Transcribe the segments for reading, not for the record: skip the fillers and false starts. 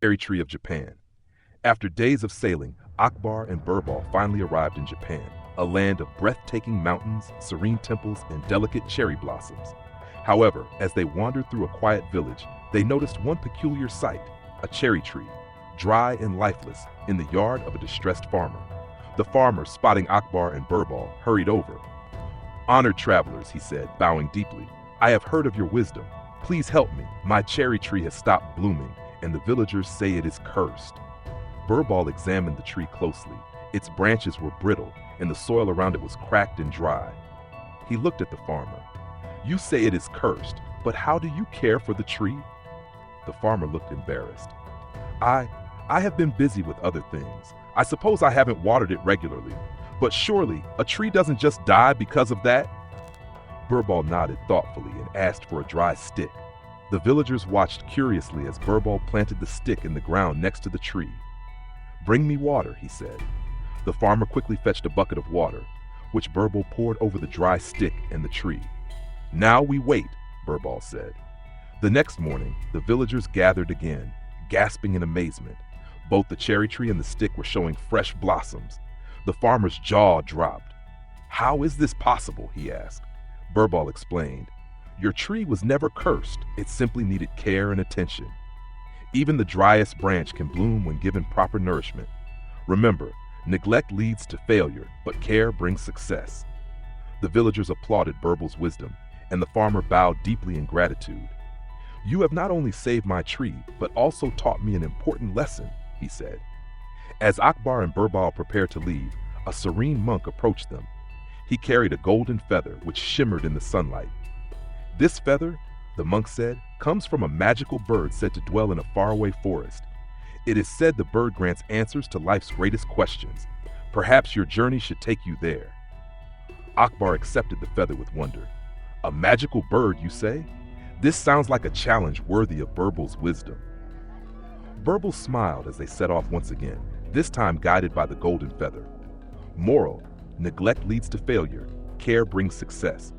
cherry tree of Japan. After days of sailing, Akbar and Birbal finally arrived in Japan, a land of breathtaking mountains, serene temples, and delicate cherry blossoms. However, as they wandered through a quiet village, they noticed one peculiar sight, a cherry tree, dry and lifeless, in the yard of a distressed farmer. The farmer, spotting Akbar and Birbal, hurried over. "Honored travelers," he said, bowing deeply, "I have heard of your wisdom. Please help me. My cherry tree has stopped blooming, and the villagers say it is cursed." Birbal examined the tree closely. Its branches were brittle, and the soil around it was cracked and dry. He looked at the farmer. "You say it is cursed, but how do you care for the tree?" The farmer looked embarrassed. I have been busy with other things. I suppose I haven't watered it regularly, but surely a tree doesn't just die because of that?" Birbal nodded thoughtfully and asked for a dry stick. The villagers watched curiously as Birbal planted the stick in the ground next to the tree. "Bring me water," he said. The farmer quickly fetched a bucket of water, which Birbal poured over the dry stick and the tree. "Now we wait," Birbal said. The next morning, the villagers gathered again, gasping in amazement. Both the cherry tree and the stick were showing fresh blossoms. The farmer's jaw dropped. "How is this possible?" he asked. Birbal explained. "Your tree was never cursed. It simply needed care and attention. Even the driest branch can bloom when given proper nourishment. Remember, neglect leads to failure, but care brings success." The villagers applauded Birbal's wisdom, and the farmer bowed deeply in gratitude. "You have not only saved my tree, but also taught me an important lesson," he said. As Akbar and Birbal prepared to leave, a serene monk approached them. He carried a golden feather which shimmered in the sunlight. "This feather," the monk said, "comes from a magical bird said to dwell in a faraway forest. It is said the bird grants answers to life's greatest questions. Perhaps your journey should take you there." Akbar accepted the feather with wonder. "A magical bird, you say? This sounds like a challenge worthy of Birbal's wisdom." Birbal smiled as they set off once again, this time guided by the golden feather. Moral: neglect leads to failure, care brings success.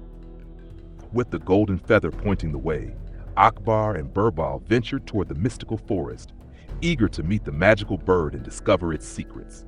With the golden feather pointing the way, Akbar and Birbal ventured toward the mystical forest, eager to meet the magical bird and discover its secrets.